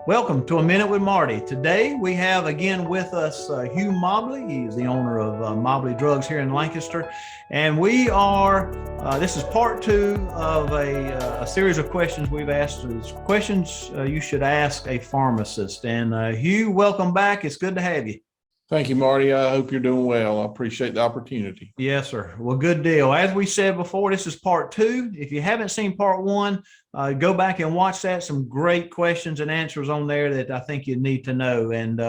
Welcome to A Minute with Marty. Today we have again with us Hugh Mobley. He's the owner of Mobley Drugs here in Lancaster. And we are, this is part two of a series of questions we've asked. It's questions you should ask a pharmacist. And Hugh, welcome back. It's good to have you. Thank you, Marty. I hope you're doing well. I appreciate the opportunity. Yes, sir. Well, good deal. As we said before, this is part two. If you haven't seen part one, go back and watch that. Some great questions and answers on there that I think you need to know. And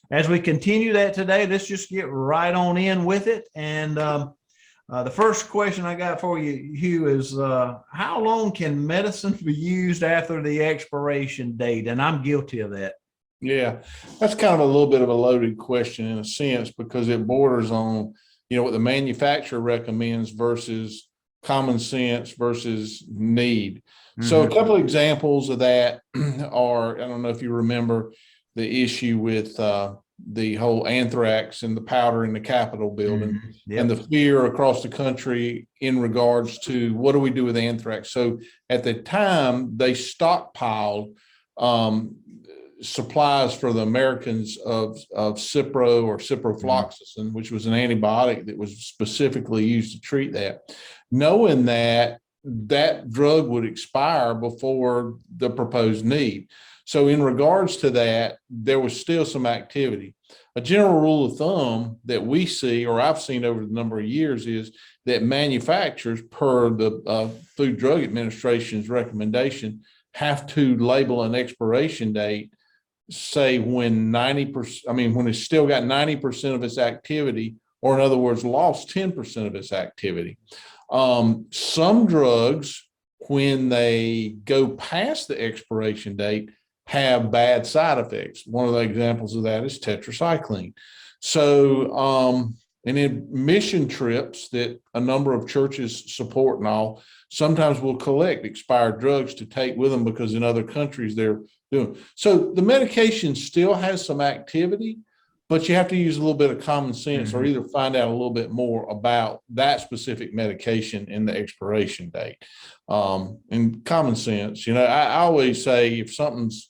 as we continue that today, let's just get right on in with it. And the first question I got for you, Hugh, is how long can medicine be used after the expiration date? And I'm guilty of that. Yeah, that's kind of a little bit of a loaded question in a sense, because it borders on, what the manufacturer recommends versus common sense versus need. Mm-hmm. So a couple of examples of that are, I don't know if you remember the issue with the whole anthrax and the powder in the Capitol building. Mm-hmm. Yep. And the fear across the country in regards to what do we do with anthrax. So at the time they stockpiled supplies for the Americans of Cipro or ciprofloxacin, which was an antibiotic that was specifically used to treat that, knowing that that drug would expire before the proposed need. So in regards to that, there was still some activity. A general rule of thumb that we see, or I've seen over the number of years, is that manufacturers, per the Food and Drug Administration's recommendation, have to label an expiration date, say when 90%, when it's still got 90% of its activity, or in other words, lost 10% of its activity. Some drugs, when they go past the expiration date, have bad side effects. One of the examples of that is tetracycline. So, and in mission trips that a number of churches support and all, sometimes we'll collect expired drugs to take with them because in other countries they're doing. So the medication still has some activity, but you have to use a little bit of common sense, or either find out a little bit more about that specific medication and the expiration date. And common sense, I always say if something's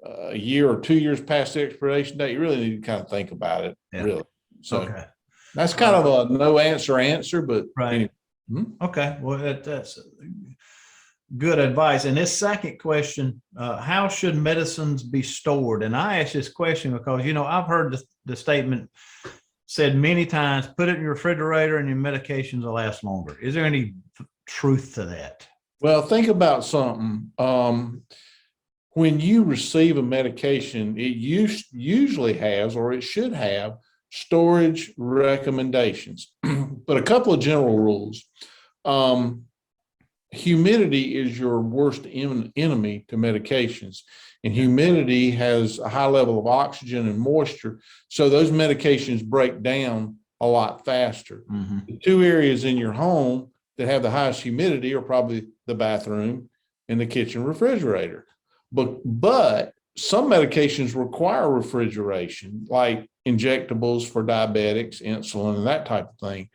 a year or 2 years past the expiration date, you really need to kind of think about it, really. So that's kind of a no answer, but right. Anyway. Okay. Well, that's good advice. And this second question, how should medicines be stored? And I ask this question because, I've heard the statement said many times, put it in your refrigerator and your medications will last longer. Is there any truth to that? Well, think about something. When you receive a medication, it usually has, or it should have, storage recommendations. But a couple of general rules. Humidity is your worst enemy to medications, and humidity has a high level of oxygen and moisture, so those medications break down a lot faster. Mm-hmm. The two areas in your home that have the highest humidity are probably the bathroom and the kitchen refrigerator. But some medications require refrigeration, like injectables for diabetics, insulin, and that type of thing.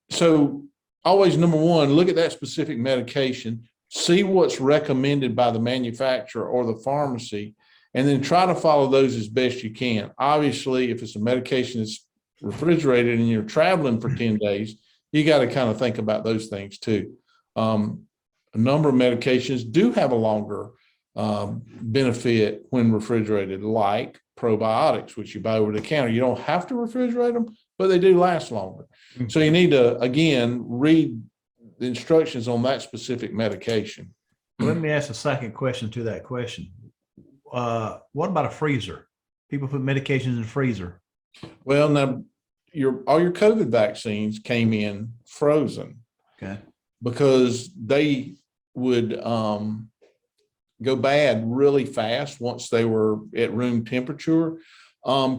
So always, number one, look at that specific medication, see what's recommended by the manufacturer or the pharmacy, and then try to follow those as best you can. Obviously, if it's a medication that's refrigerated and you're traveling for 10 days, you got to kind of think about those things too. A number of medications do have a longer benefit when refrigerated, like probiotics, which you buy over the counter. You don't have to refrigerate them, but they do last longer. Mm-hmm. So you need to, again, read the instructions on that specific medication. Let me ask a second question to that question. What about a freezer? People put medications in the freezer. Well, now all your COVID vaccines came in frozen. Okay. Because they would go bad really fast once they were at room temperature.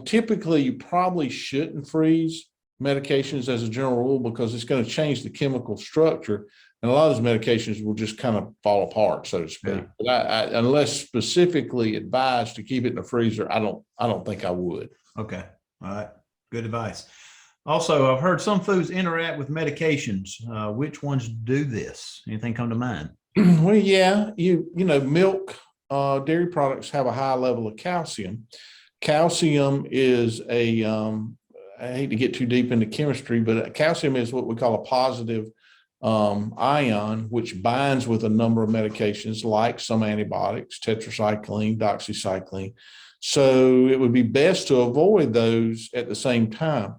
Typically, you probably shouldn't freeze medications as a general rule because it's going to change the chemical structure, and a lot of those medications will just kind of fall apart, so to speak. Yeah. But unless specifically advised to keep it in the freezer, I don't think I would. Okay, all right, good advice. Also, I've heard some foods interact with medications. Which ones do this? Anything come to mind? Well, yeah, milk dairy products have a high level of calcium. Calcium is I hate to get too deep into chemistry, but calcium is what we call a positive ion, which binds with a number of medications like some antibiotics, tetracycline, doxycycline. So it would be best to avoid those at the same time.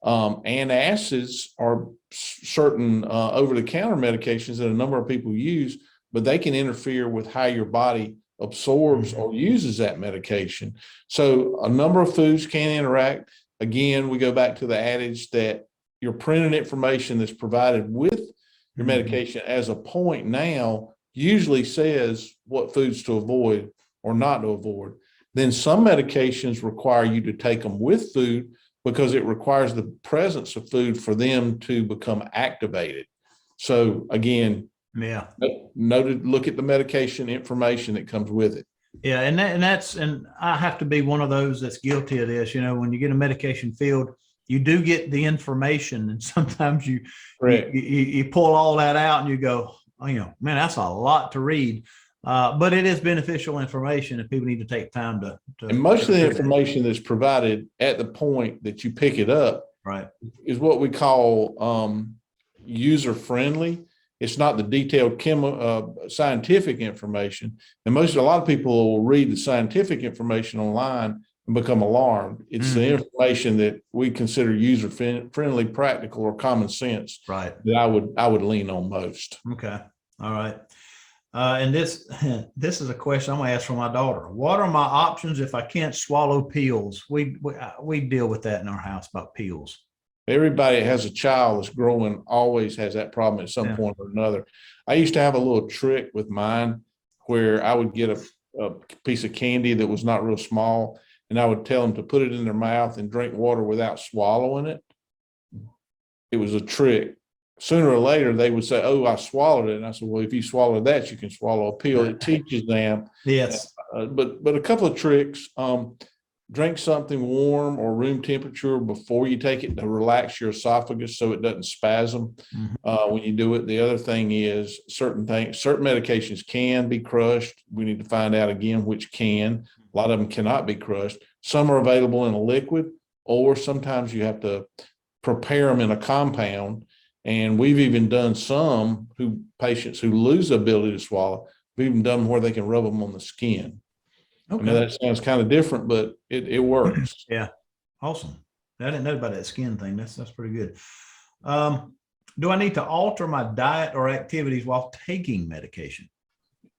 Antacids are certain over-the-counter medications that a number of people use, but they can interfere with how your body absorbs or uses that medication. So a number of foods can interact. Again, we go back to the adage that your printed information that's provided with your medication as a point now usually says what foods to avoid or not to avoid. Then some medications require you to take them with food because it requires the presence of food for them to become activated. So again, look at the medication information that comes with it. Yeah, and I have to be one of those that's guilty of this. When you get a medication filled, you do get the information, and sometimes you pull all that out and you go, oh, man, that's a lot to read. But it is beneficial information, and people need to take time to. And most of the information that's provided at the point that you pick it up, is what we call user friendly. It's not the detailed scientific information. And a lot of people will read the scientific information online and become alarmed. It's the information that we consider user friendly, practical, or common sense that I would lean on most. Okay. All right. And this is a question I'm going to ask for my daughter. What are my options if I can't swallow pills? We deal with that in our house about pills. Everybody that has a child that's growing always has that problem at some point or another. I used to have a little trick with mine where I would get a piece of candy that was not real small, and I would tell them to put it in their mouth and drink water without swallowing it. It was a trick. Sooner or later, they would say, oh, I swallowed it. And I said, well, if you swallow that, you can swallow a pill. It teaches them. Yes. But a couple of tricks. Drink something warm or room temperature before you take it to relax your esophagus so it doesn't spasm when you do it. The other thing is certain medications can be crushed. We need to find out again which can. A lot of them cannot be crushed. Some are available in a liquid, or sometimes you have to prepare them in a compound. And we've even done some patients who lose the ability to swallow. We've even done where they can rub them on the skin. Okay. I know that sounds kind of different, but it works. Yeah. Awesome. I didn't know about that skin thing. That's pretty good. Do I need to alter my diet or activities while taking medication?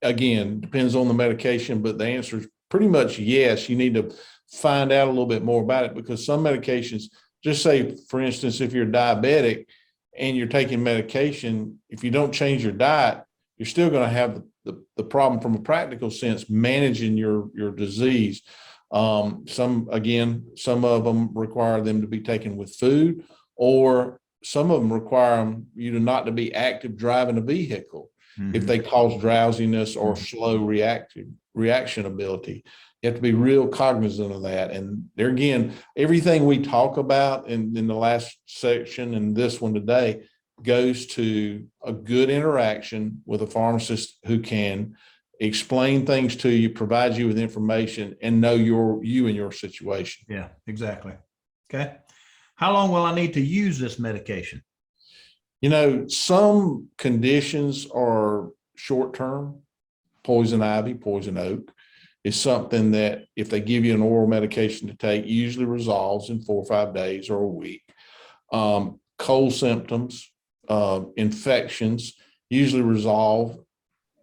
Again, depends on the medication, but the answer is pretty much yes. You need to find out a little bit more about it, because some medications, just say, for instance, if you're diabetic and you're taking medication, if you don't change your diet, you're still going to have the problem from a practical sense managing your disease. Some of them require them to be taken with food, or some of them require you to not to be active driving a vehicle if they cause drowsiness or slow reaction ability. You have to be real cognizant of that. And there again, everything we talk about in the last section and this one today goes to a good interaction with a pharmacist who can explain things to you, provide you with information, and know you and your situation. Yeah, exactly. Okay. How long will I need to use this medication? Some conditions are short-term. Poison ivy, poison oak is something that if they give you an oral medication to take, usually resolves in 4 or 5 days or a week. Cold symptoms, infections usually resolve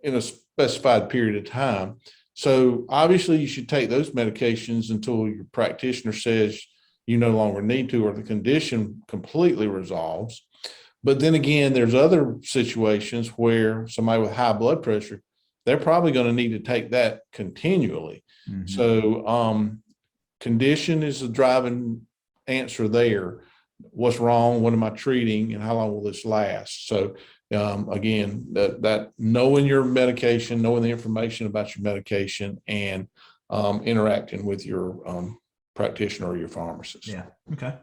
in a specified period of time. So obviously you should take those medications until your practitioner says you no longer need to, or the condition completely resolves. But then again, there's other situations where somebody with high blood pressure, they're probably going to need to take that continually. So condition is the driving answer there. What's wrong? What am I treating? And how long will this last? So again, that knowing your medication, knowing the information about your medication, and interacting with your practitioner or your pharmacist. Yeah. Okay.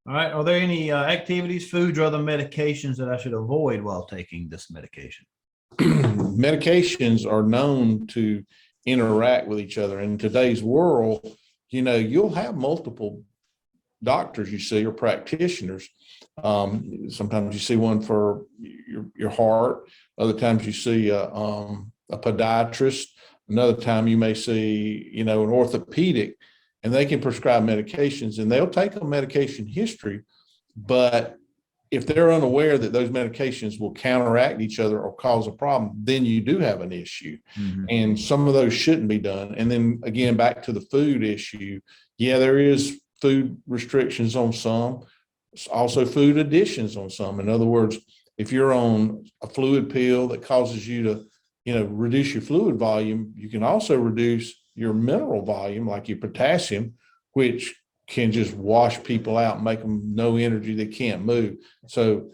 All right. Are there any activities, foods, or other medications that I should avoid while taking this medication? medications are known to interact with each other. In today's world, you'll have multiple doctors you see or practitioners. Sometimes you see one for your heart. Other times you see a podiatrist. Another time you may see, an orthopedic, and they can prescribe medications, and they'll take a medication history. But if they're unaware that those medications will counteract each other or cause a problem, then you do have an issue. Mm-hmm. And some of those shouldn't be done. And then again, back to the food issue. Yeah, there is food restrictions on some, also food additions on some. In other words, if you're on a fluid pill that causes you to, reduce your fluid volume, you can also reduce your mineral volume, like your potassium, which can just wash people out and make them no energy, they can't move. So,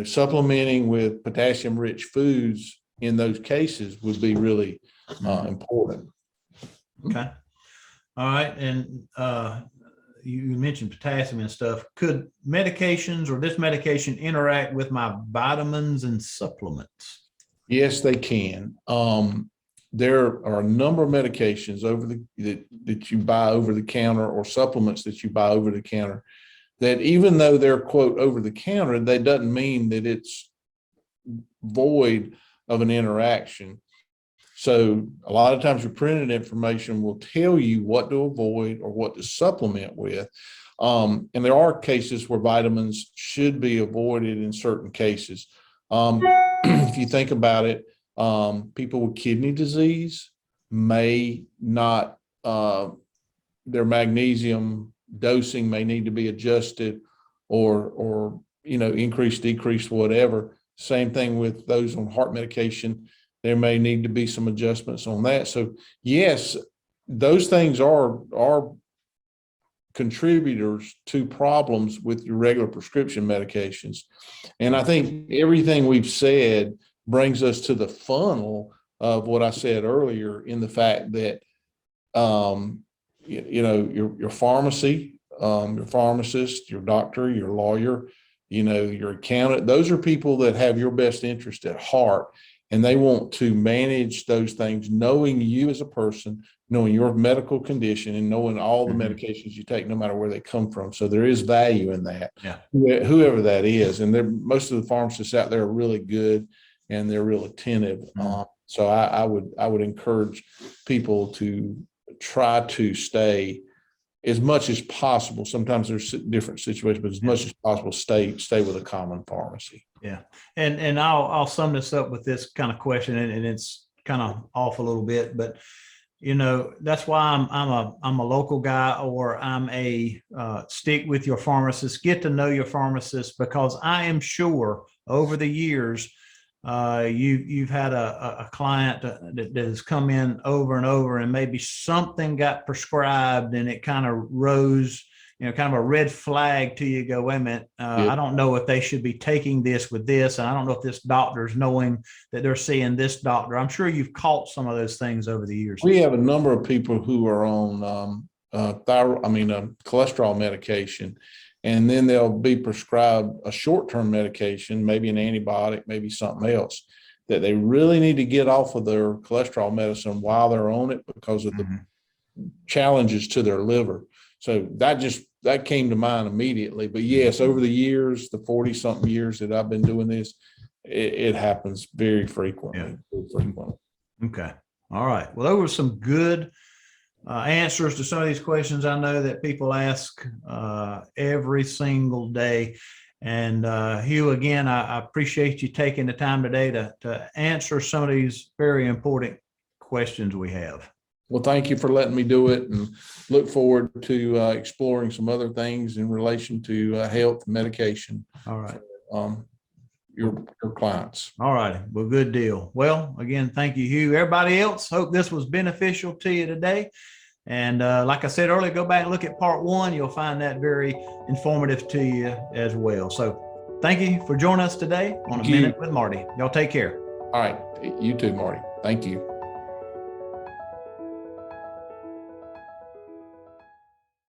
supplementing with potassium rich foods in those cases would be really important. Okay. All right. And you mentioned potassium and stuff. Could medications or this medication interact with my vitamins and supplements? Yes, they can. There are a number of medications that you buy over the counter, or supplements that you buy over the counter, that even though they're quote over the counter, that doesn't mean that it's void of an interaction. So a lot of times your printed information will tell you what to avoid or what to supplement with. And there are cases where vitamins should be avoided in certain cases. If you think about it, people with kidney disease may not, their magnesium dosing may need to be adjusted or increase, decrease, whatever. Same thing with those on heart medication. There may need to be some adjustments on that. So yes, those things are contributors to problems with your regular prescription medications. And I think everything we've said brings us to the funnel of what I said earlier, in the fact that, your pharmacy, your pharmacist, your doctor, your lawyer, your accountant, those are people that have your best interest at heart. And they want to manage those things, knowing you as a person, knowing your medical condition, and knowing all the medications you take, no matter where they come from. So there is value in that, whoever that is. And most of the pharmacists out there are really good, and they're real attentive. So I would encourage people to try to stay as much as possible. Sometimes there's different situations, but as much as possible, stay with a common pharmacy. Yeah. And I'll sum this up with this kind of question, and it's kind of off a little bit, but that's why I'm a local guy, or I'm a stick with your pharmacist, get to know your pharmacist, because I am sure over the years, you've had a client that has come in over and over, and maybe something got prescribed and it kind of rose, kind of a red flag to you. Go, wait a minute, I don't know if they should be taking this with this, and I don't know if this doctor's knowing that they're seeing this doctor. I'm sure you've caught some of those things over the years. We have a number of people who are on cholesterol medication, and then they'll be prescribed a short-term medication, maybe an antibiotic, maybe something else, that they really need to get off of their cholesterol medicine while they're on it, because of the challenges to their liver. So that came to mind immediately. But yes, over the years, the 40-something years that I've been doing this, it happens very frequently. Okay. All right. Well, those were some good answers to some of these questions I know that people ask every single day. And Hugh, again, I appreciate you taking the time today to answer some of these very important questions we have. Well, thank you for letting me do it, and look forward to exploring some other things in relation to health and medication. All right. Your clients. All right. Well, good deal. Well, again, thank you, Hugh. Everybody else, hope this was beneficial to you today. And like I said earlier, go back and look at part 1. You'll find that very informative to you as well. So thank you for joining us today on A Minute with Marty. Y'all take care. All right. You too, Marty. Thank you.